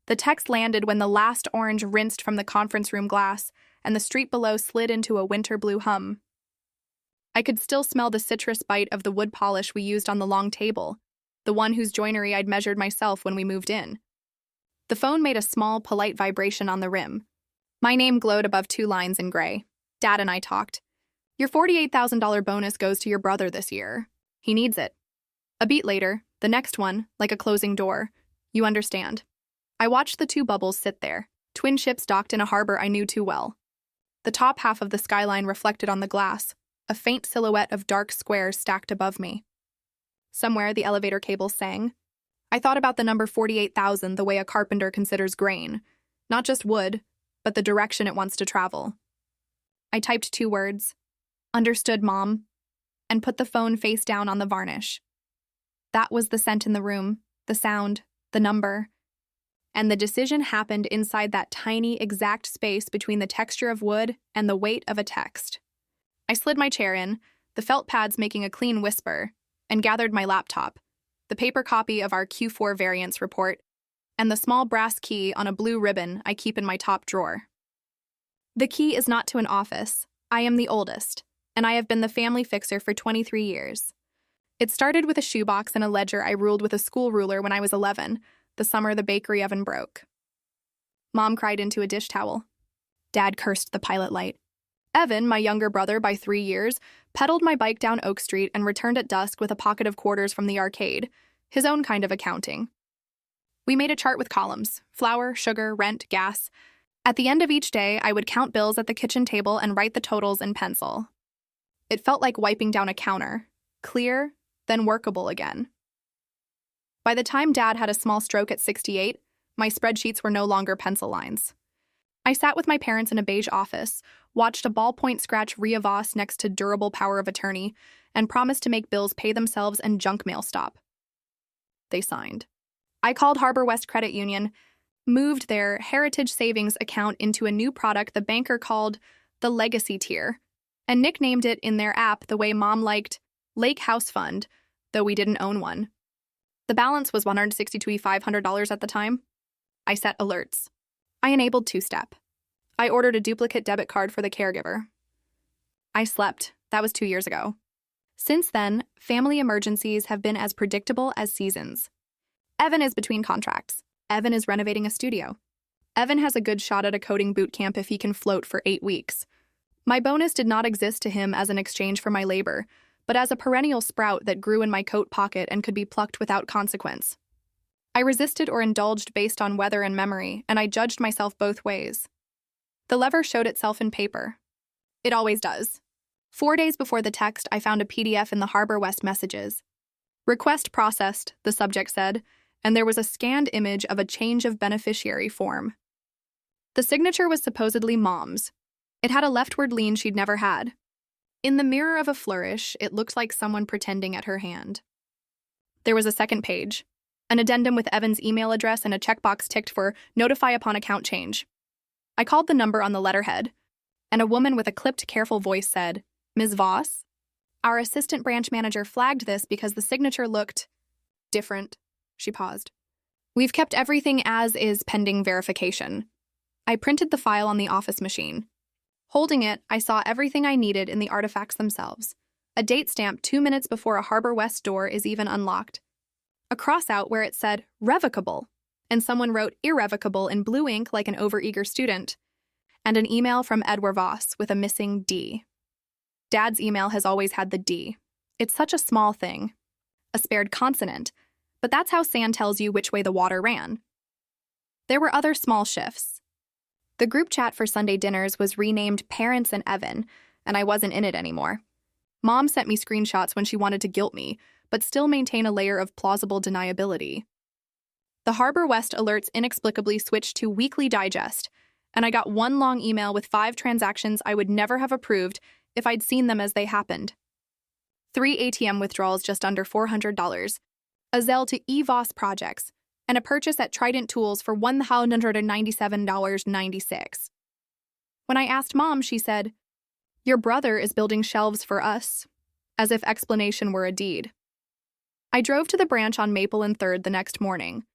The text landed when the last orange rinsed from the conference room glass and the street below slid into a winter blue hum. I could still smell the citrus bite of the wood polish we used on the long table, the one whose joinery I'd measured myself when we moved in. The phone made a small, polite vibration on the rim. My name glowed above 2 lines in gray. Dad and I talked. Your $48,000 bonus goes to your brother this year. He needs it. A beat later, the next one, like a closing door. You understand. I watched the 2 bubbles sit there, twin ships docked in a harbor I knew too well. The top half of the skyline reflected on the glass, a faint silhouette of dark squares stacked above me. Somewhere the elevator cables sang. I thought about the number 48,000 the way a carpenter considers grain, not just wood, but the direction it wants to travel. I typed 2 words, "Understood, Mom," and put the phone face down on the varnish. That was the scent in the room, the sound, the number. And the decision happened inside that tiny, exact space between the texture of wood and the weight of a text. I slid my chair in, the felt pads making a clean whisper, and gathered my laptop, the paper copy of our Q4 variance report, and the small brass key on a blue ribbon I keep in my top drawer. The key is not to an office. I am the oldest, and I have been the family fixer for 23 years. It started with a shoebox and a ledger I ruled with a school ruler when I was 11, the summer the bakery oven broke. Mom cried into a dish towel. Dad cursed the pilot light. Evan, my younger brother by 3 years, pedaled my bike down Oak Street and returned at dusk with a pocket of quarters from the arcade, his own kind of accounting. We made a chart with columns: flour, sugar, rent, gas. At the end of each day, I would count bills at the kitchen table and write the totals in pencil. It felt like wiping down a counter, clear, then workable again. By the time Dad had a small stroke at 68, my spreadsheets were no longer pencil lines. I sat with my parents in a beige office, watched a ballpoint scratch Ria Voss next to durable power of attorney, and promised to make bills pay themselves and junk mail stop. They signed. I called Harbor West Credit Union, moved their Heritage Savings account into a new product the banker called the Legacy Tier, and nicknamed it in their app the way Mom liked Lake House Fund, though we didn't own one. The balance was $162,500 at the time. I set alerts. I enabled 2-step. I ordered a duplicate debit card for the caregiver. I slept. That was 2 years ago. Since then, family emergencies have been as predictable as seasons. Evan is between contracts. Evan is renovating a studio. Evan has a good shot at a coding boot camp if he can float for 8 weeks. My bonus did not exist to him as an exchange for my labor, but as a perennial sprout that grew in my coat pocket and could be plucked without consequence. I resisted or indulged based on weather and memory, and I judged myself both ways. The lever showed itself in paper. It always does. 4 days before the text, I found a PDF in the Harbor West messages. Request processed, the subject said, and there was a scanned image of a change of beneficiary form. The signature was supposedly Mom's. It had a leftward lean she'd never had. In the mirror of a flourish, it looked like someone pretending at her hand. There was a second page, an addendum with Evan's email address and a checkbox ticked for notify upon account change. I called the number on the letterhead, and a woman with a clipped, careful voice said, "Ms. Voss? Our assistant branch manager flagged this because the signature looked different." She paused. "We've kept everything as is pending verification." I printed the file on the office machine. Holding it, I saw everything I needed in the artifacts themselves. A date stamp 2 minutes before a Harbor West door is even unlocked. A crossout where it said revocable, and someone wrote irrevocable in blue ink like an overeager student, and an email from Edward Voss with a missing D. Dad's email has always had the D. It's such a small thing. A spared consonant, but that's how sand tells you which way the water ran. There were other small shifts. The group chat for Sunday dinners was renamed Parents and Evan, and I wasn't in it anymore. Mom sent me screenshots when she wanted to guilt me, but still maintain a layer of plausible deniability. The Harbor West alerts inexplicably switched to Weekly Digest, and I got one long email with 5 transactions I would never have approved if I'd seen them as they happened. 3 ATM withdrawals just under $400, a Zelle to eVoss projects, and a purchase at Trident Tools for $197.96. When I asked Mom, she said, "Your brother is building shelves for us," as if explanation were a deed. I drove to the branch on Maple and 3rd the next morning.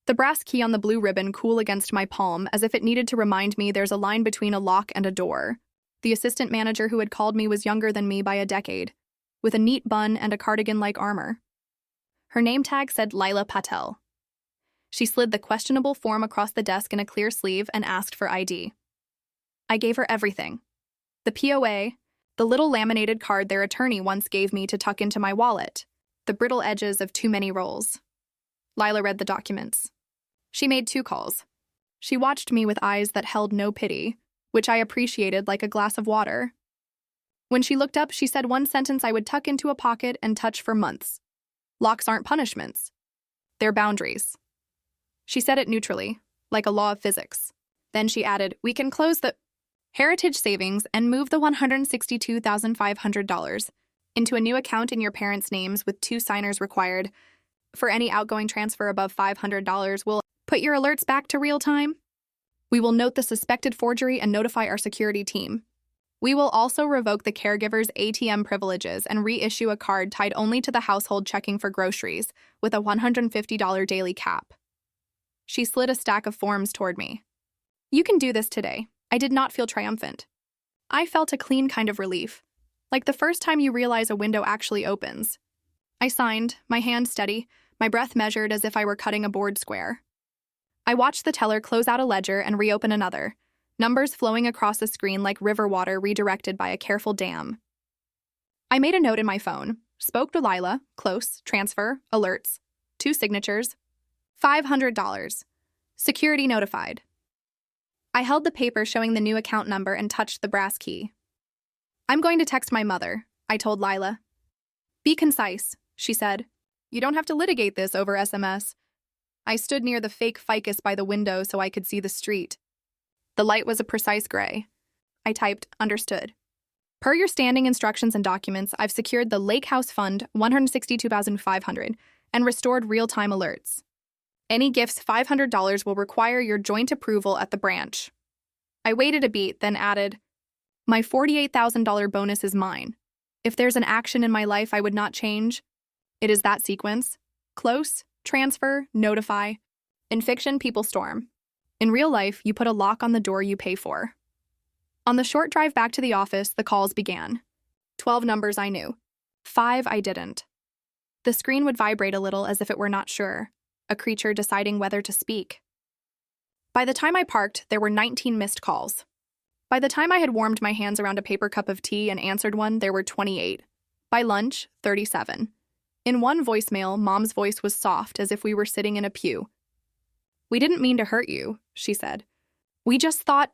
The brass key on the blue ribbon cool against my palm, as if it needed to remind me there's a line between a lock and a door. The assistant manager who had called me was younger than me by a decade, with a neat bun and a cardigan-like armor. Her name tag said Lila Patel. She slid the questionable form across the desk in a clear sleeve and asked for ID. I gave her everything. The POA, the little laminated card their attorney once gave me to tuck into my wallet, the brittle edges of too many rolls. Lila read the documents. She made 2 calls. She watched me with eyes that held no pity, which I appreciated like a glass of water. When she looked up, she said one sentence I would tuck into a pocket and touch for months. Locks aren't punishments. They're boundaries. She said it neutrally, like a law of physics. Then she added, we can close the Heritage Savings and move the $162,500 into a new account in your parents' names with 2 signers required. For any outgoing transfer above $500, we'll put your alerts back to real time. We will note the suspected forgery and notify our security team. We will also revoke the caregiver's ATM privileges and reissue a card tied only to the household checking for groceries with a $150 daily cap. She slid a stack of forms toward me. You can do this today. I did not feel triumphant. I felt a clean kind of relief, like the first time you realize a window actually opens. I signed, my hand steady, my breath measured as if I were cutting a board square. I watched the teller close out a ledger and reopen another, numbers flowing across the screen like river water redirected by a careful dam. I made a note in my phone, spoke to Lila, close, transfer, alerts, 2 signatures, $500, security notified. I held the paper showing the new account number and touched the brass key. I'm going to text my mother, I told Lila. Be concise, she said. You don't have to litigate this over SMS. I stood near the fake ficus by the window so I could see the street. The light was a precise gray. I typed, understood. Per your standing instructions and documents, I've secured the Lake House Fund $162,500 and restored real-time alerts. Any gifts $500 will require your joint approval at the branch. I waited a beat, then added, my $48,000 bonus is mine. If there's an action in my life I would not change, it is that sequence. Close, transfer, notify. In fiction, people storm. In real life, you put a lock on the door you pay for. On the short drive back to the office, the calls began. 12 numbers I knew. 5 I didn't. The screen would vibrate a little as if it were not sure, a creature deciding whether to speak. By the time I parked, there were 19 missed calls. By the time I had warmed my hands around a paper cup of tea and answered one, there were 28. By lunch, 37. In one voicemail, Mom's voice was soft as if we were sitting in a pew. We didn't mean to hurt you, she said. We just thought...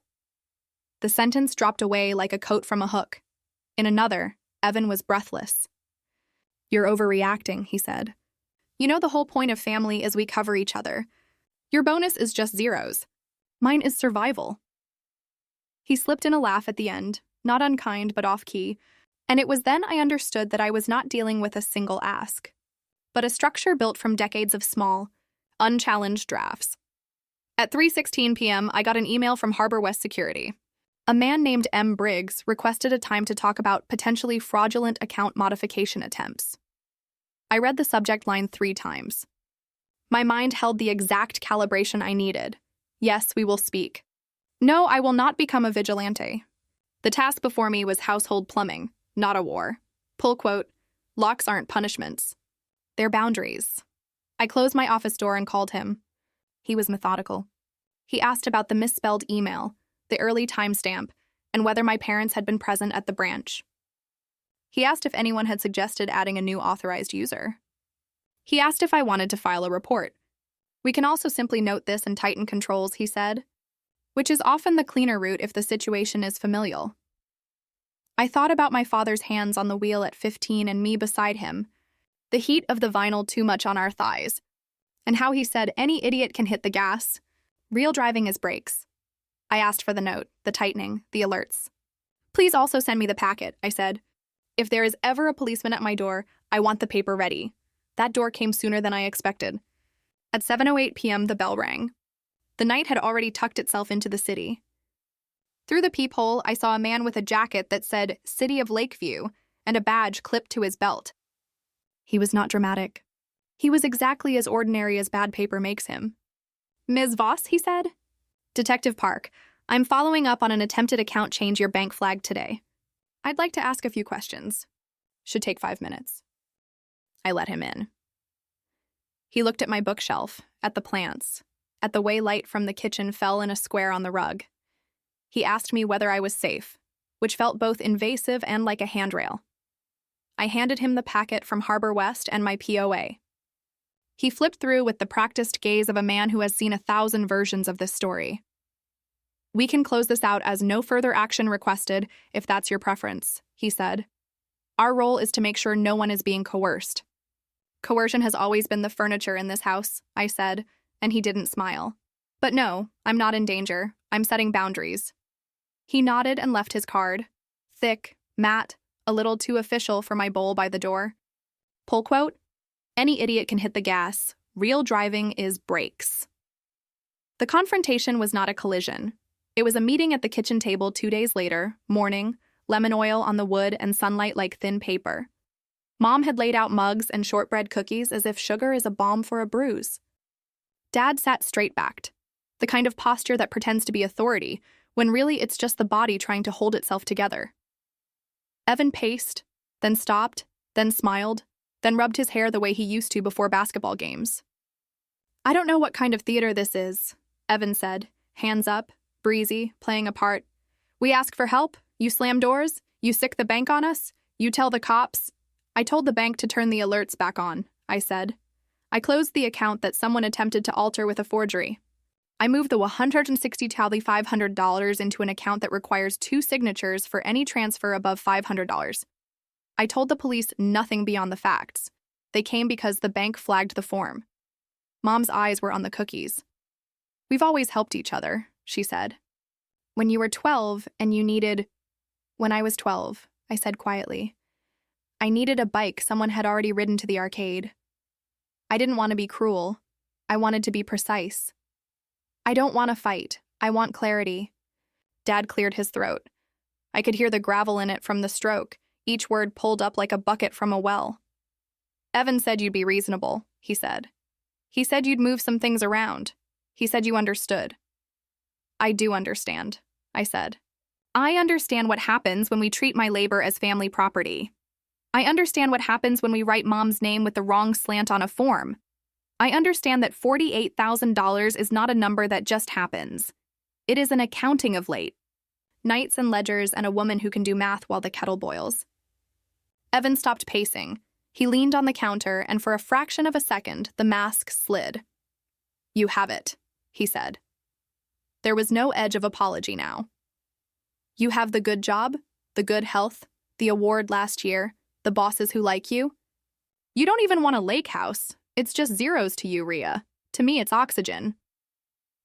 The sentence dropped away like a coat from a hook. In another, Evan was breathless. You're overreacting, he said. You know the whole point of family is we cover each other. Your bonus is just zeros. Mine is survival. He slipped in a laugh at the end, not unkind but off-key, and it was then I understood that I was not dealing with a single ask, but a structure built from decades of small, unchallenged drafts. At 3:16 p.m., I got an email from Harbor West Security. A man named M. Briggs requested a time to talk about potentially fraudulent account modification attempts. I read the subject line 3 times. My mind held the exact calibration I needed. Yes, we will speak. No, I will not become a vigilante. The task before me was household plumbing, not a war. Pull quote, locks aren't punishments. They're boundaries. I closed my office door and called him. He was methodical. He asked about the misspelled email, the early timestamp, and whether my parents had been present at the branch. He asked if anyone had suggested adding a new authorized user. He asked if I wanted to file a report. We can also simply note this and tighten controls, he said, which is often the cleaner route if the situation is familial. I thought about my father's hands on the wheel at 15 and me beside him, the heat of the vinyl too much on our thighs, and how he said any idiot can hit the gas. Real driving is brakes. I asked for the note, the tightening, the alerts. Please also send me the packet, I said. If there is ever a policeman at my door, I want the paper ready. That door came sooner than I expected. At 7:08 p.m., the bell rang. The night had already tucked itself into the city. Through the peephole, I saw a man with a jacket that said City of Lakeview and a badge clipped to his belt. He was not dramatic. He was exactly as ordinary as bad paper makes him. Ms. Voss, he said. Detective Park, I'm following up on an attempted account change your bank flagged today. I'd like to ask a few questions. Should take 5 minutes. I let him in. He looked at my bookshelf, at the plants, at the way light from the kitchen fell in a square on the rug. He asked me whether I was safe, which felt both invasive and like a handrail. I handed him the packet from Harbor West and my POA. He flipped through with the practiced gaze of a man who has seen 1,000 versions of this story. We can close this out as no further action requested, if that's your preference, he said. Our role is to make sure no one is being coerced. Coercion has always been the furniture in this house, I said, and he didn't smile. But no, I'm not in danger. I'm setting boundaries. He nodded and left his card. Thick, matte, a little too official for my bowl by the door. Pull quote, any idiot can hit the gas. Real driving is brakes. The confrontation was not a collision. It was a meeting at the kitchen table 2 days later, morning, lemon oil on the wood and sunlight like thin paper. Mom had laid out mugs and shortbread cookies as if sugar is a balm for a bruise. Dad sat straight-backed, the kind of posture that pretends to be authority, when really it's just the body trying to hold itself together. Evan paced, then stopped, then smiled, then rubbed his hair the way he used to before basketball games. I don't know what kind of theater this is, Evan said, hands up, breezy, playing a part. We ask for help, you slam doors, you sick the bank on us, you tell the cops. I told the bank to turn the alerts back on, I said. I closed the account that someone attempted to alter with a forgery. I moved the $160,500 into an account that requires 2 signatures for any transfer above $500. I told the police nothing beyond the facts. They came because the bank flagged the form. Mom's eyes were on the cookies. We've always helped each other, she said. When you were 12 and you needed... When I was 12, I said quietly. I needed a bike someone had already ridden to the arcade. I didn't want to be cruel. I wanted to be precise. I don't want to fight. I want clarity. Dad cleared his throat. I could hear the gravel in it from the stroke, each word pulled up like a bucket from a well. Evan said you'd be reasonable, he said. He said you'd move some things around. He said you understood. I do understand, I said. I understand what happens when we treat my labor as family property. I understand what happens when we write Mom's name with the wrong slant on a form. I understand that $48,000 is not a number that just happens. It is an accounting of late. Nights and ledgers and a woman who can do math while the kettle boils. Evan stopped pacing. He leaned on the counter, and for a fraction of a second, the mask slid. You have it, he said. There was no edge of apology now. You have the good job, the good health, the award last year, the bosses who like you. You don't even want a lake house. It's just zeros to you, Rhea. To me, it's oxygen.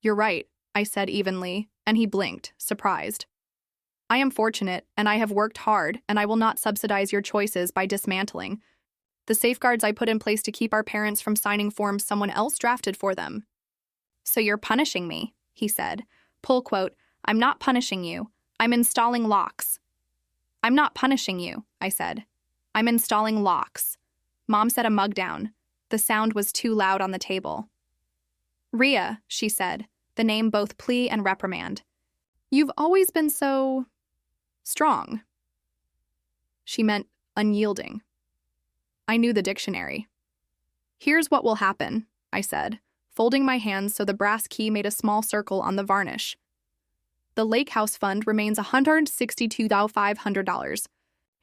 You're right, I said evenly, and he blinked, surprised. I am fortunate, and I have worked hard, and I will not subsidize your choices by dismantling the safeguards I put in place to keep our parents from signing forms someone else drafted for them. So you're punishing me, he said. Pull quote, I'm not punishing you. I'm installing locks. I'm not punishing you, I said. I'm installing locks. Mom set a mug down. The sound was too loud on the table. Rhea, she said, the name both plea and reprimand. You've always been so... strong. She meant unyielding. I knew the dictionary. Here's what will happen, I said, folding my hands so the brass key made a small circle on the varnish. The Lake House Fund remains $162,500.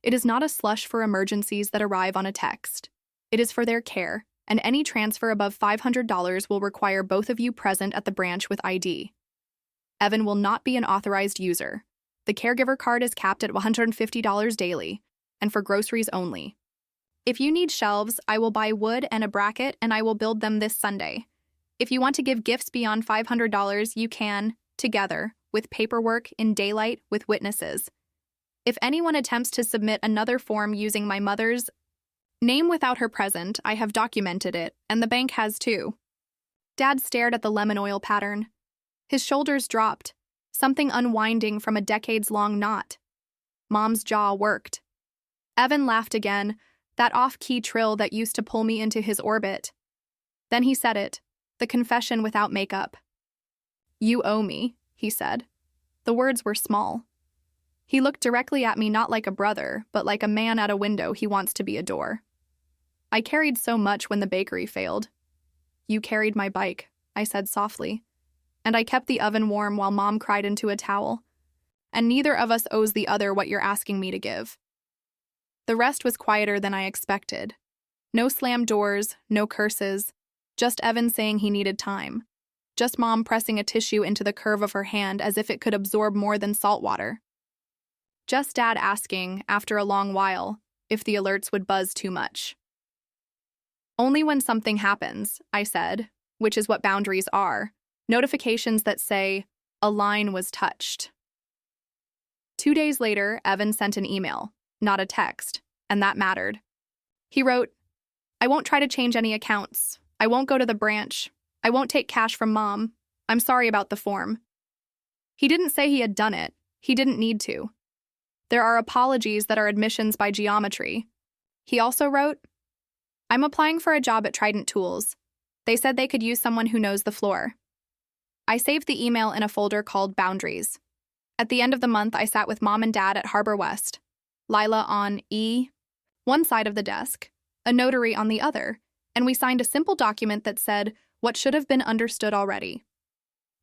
It is not a slush for emergencies that arrive on a text. It is for their care, and any transfer above $500 will require both of you present at the branch with ID. Evan will not be an authorized user. The caregiver card is capped at $150 daily, and for groceries only. If you need shelves, I will buy wood and a bracket, and I will build them this Sunday. If you want to give gifts beyond $500, you can, together, with paperwork, in daylight, with witnesses. If anyone attempts to submit another form using my mother's name without her present, I have documented it, and the bank has too. Dad stared at the lemon oil pattern. His shoulders dropped, something unwinding from a decades-long knot. Mom's jaw worked. Evan laughed again, that off-key trill that used to pull me into his orbit. Then he said it, the confession without makeup. "You owe me," he said. The words were small. He looked directly at me not like a brother, but like a man at a window he wants to be a door. I carried so much when the bakery failed. "You carried my bike," I said softly. "And I kept the oven warm while Mom cried into a towel. And neither of us owes the other what you're asking me to give." The rest was quieter than I expected. No slammed doors, no curses, just Evan saying he needed time. Just Mom pressing a tissue into the curve of her hand as if it could absorb more than salt water. Just Dad asking, after a long while, if the alerts would buzz too much. "Only when something happens," I said, which is what boundaries are. Notifications that say, "A line was touched." 2 days later, Evan sent an email, not a text, and that mattered. He wrote, "I won't try to change any accounts. I won't go to the branch. I won't take cash from Mom. I'm sorry about the form." He didn't say he had done it. He didn't need to. There are apologies that are admissions by geometry. He also wrote, "I'm applying for a job at Trident Tools. They said they could use someone who knows the floor." I saved the email in a folder called Boundaries. At the end of the month, I sat with Mom and Dad at Harbor West, Lila on one side of the desk, a notary on the other, and we signed a simple document that said what should have been understood already.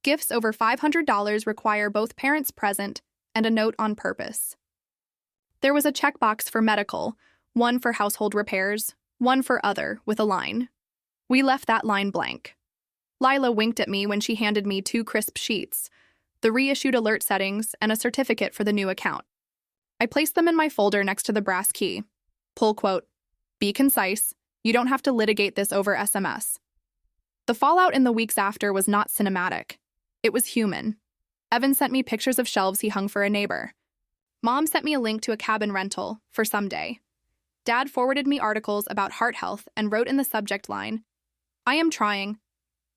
Gifts over $500 require both parents present and a note on purpose. There was a checkbox for medical, one for household repairs, one for other, with a line. We left that line blank. Lila winked at me when she handed me 2 crisp sheets, the reissued alert settings, and a certificate for the new account. I placed them in my folder next to the brass key. Pull quote, "Be concise. You don't have to litigate this over SMS." The fallout in the weeks after was not cinematic. It was human. Evan sent me pictures of shelves he hung for a neighbor. Mom sent me a link to a cabin rental for someday. Dad forwarded me articles about heart health and wrote in the subject line, "I am trying."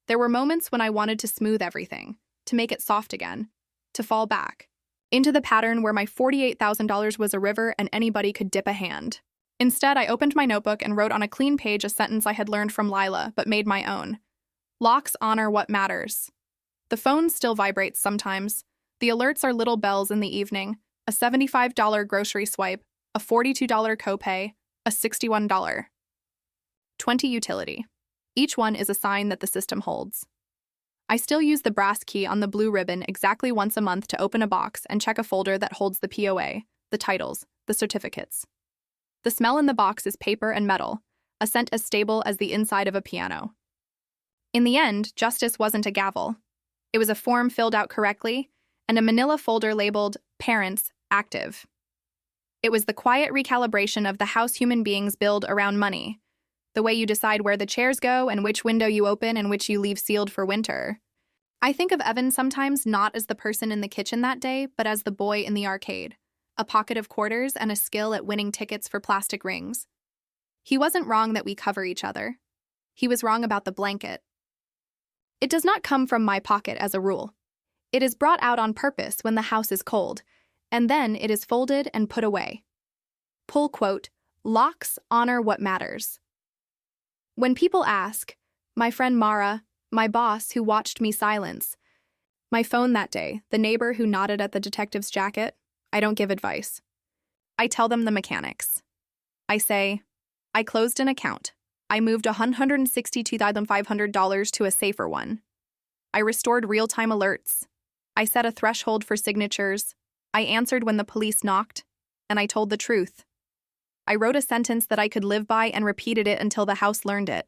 There were moments when I wanted to smooth everything, to make it soft again, to fall back into the pattern where my $48,000 was a river and anybody could dip a hand. Instead, I opened my notebook and wrote on a clean page a sentence I had learned from Lila, but made my own. "Locks honor what matters." The phone still vibrates sometimes. The alerts are little bells in the evening, a $75 grocery swipe, a $42 copay, a $61.20 utility. Each one is a sign that the system holds. I still use the brass key on the blue ribbon exactly once a month to open a box and check a folder that holds the POA, the titles, the certificates. The smell in the box is paper and metal, a scent as stable as the inside of a piano. In the end, justice wasn't a gavel. It was a form filled out correctly and a manila folder labeled Parents Active. It was the quiet recalibration of the house human beings build around money, the way you decide where the chairs go and which window you open and which you leave sealed for winter. I think of Evan sometimes not as the person in the kitchen that day, but as the boy in the arcade, a pocket of quarters and a skill at winning tickets for plastic rings. He wasn't wrong that we cover each other. He was wrong about the blanket. It does not come from my pocket as a rule. It is brought out on purpose when the house is cold, and then it is folded and put away. Pull quote, "Locks honor what matters." When people ask, my friend Mara, my boss who watched me silence, my phone that day, the neighbor who nodded at the detective's jacket, I don't give advice. I tell them the mechanics. I say, I closed an account. I moved $162,500 to a safer one. I restored real-time alerts. I set a threshold for signatures. I answered when the police knocked, and I told the truth. I wrote a sentence that I could live by and repeated it until the house learned it.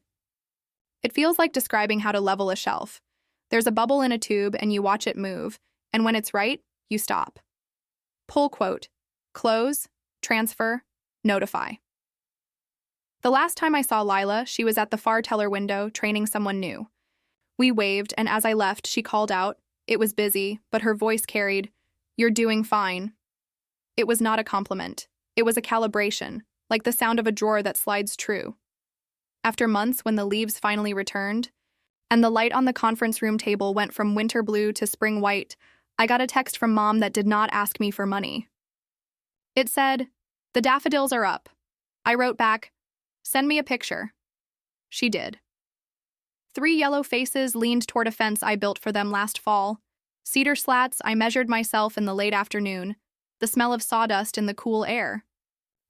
It feels like describing how to level a shelf. There's a bubble in a tube and you watch it move, and when it's right, you stop. Pull quote, "Close, transfer, notify." The last time I saw Lila, she was at the far teller window training someone new. We waved, and as I left, she called out. It was busy, but her voice carried, "You're doing fine." It was not a compliment. It was a calibration, like the sound of a drawer that slides true. After months, when the leaves finally returned, and the light on the conference room table went from winter blue to spring white, I got a text from Mom that did not ask me for money. It said, "The daffodils are up." I wrote back, "Send me a picture." She did. 3 yellow faces leaned toward a fence I built for them last fall. Cedar slats, I measured myself in the late afternoon, the smell of sawdust in the cool air.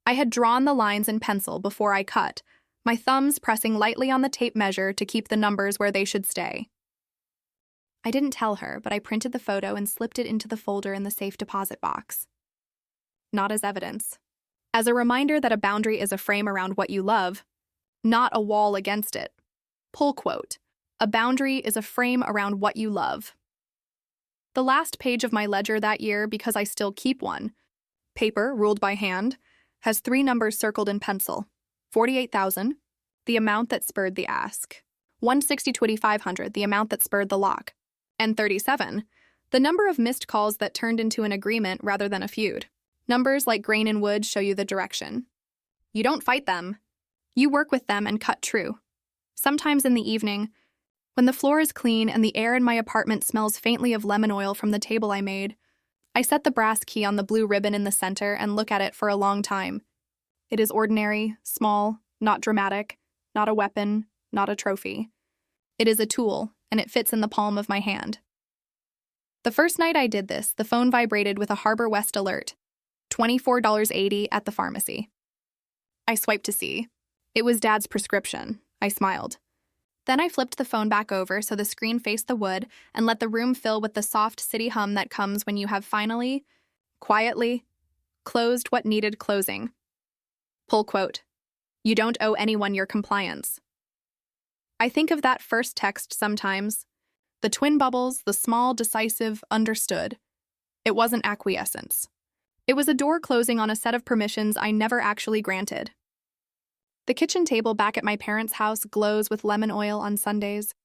I had drawn the lines in pencil before I cut, my thumbs pressing lightly on the tape measure to keep the numbers where they should stay. I didn't tell her, but I printed the photo and slipped it into the folder in the safe deposit box. Not as evidence. As a reminder that a boundary is a frame around what you love, not a wall against it. Pull quote. A boundary is a frame around what you love. The last page of my ledger that year, because I still keep one, paper ruled by hand, has 3 numbers circled in pencil. 48,000, the amount that spurred the ask. 160,500, the amount that spurred the lock. And 37, the number of missed calls that turned into an agreement rather than a feud. Numbers like grain and wood show you the direction. You don't fight them. You work with them and cut true. Sometimes in the evening, when the floor is clean and the air in my apartment smells faintly of lemon oil from the table I made, I set the brass key on the blue ribbon in the center and look at it for a long time. It is ordinary, small, not dramatic, not a weapon, not a trophy. It is a tool, and it fits in the palm of my hand. The first night I did this, the phone vibrated with a Harbor West alert. $24.80 at the pharmacy. I swiped to see. It was Dad's prescription. I smiled. Then I flipped the phone back over so the screen faced the wood and let the room fill with the soft city hum that comes when you have finally, quietly, closed what needed closing. Pull quote. You don't owe anyone your compliance. I think of that first text sometimes. The twin bubbles, the small, decisive, understood. It wasn't acquiescence. It was a door closing on a set of permissions I never actually granted. The kitchen table back at my parents' house glows with lemon oil on Sundays.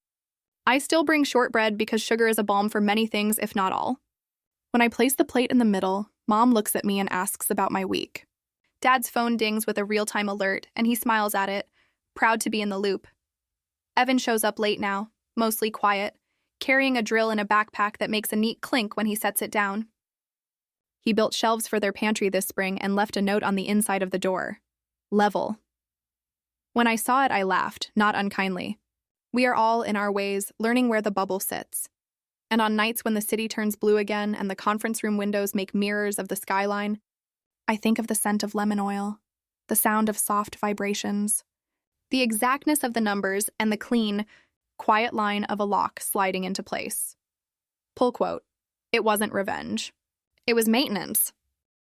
I still bring shortbread because sugar is a balm for many things, if not all. When I place the plate in the middle, Mom looks at me and asks about my week. Dad's phone dings with a real-time alert, and he smiles at it, proud to be in the loop. Evan shows up late now, mostly quiet, carrying a drill in a backpack that makes a neat clink when he sets it down. He built shelves for their pantry this spring and left a note on the inside of the door. Level. When I saw it, I laughed, not unkindly. We are all, in our ways, learning where the bubble sits. And on nights when the city turns blue again and the conference room windows make mirrors of the skyline, I think of the scent of lemon oil, the sound of soft vibrations, the exactness of the numbers, and the clean, quiet line of a lock sliding into place. Pull quote. It wasn't revenge. It was maintenance.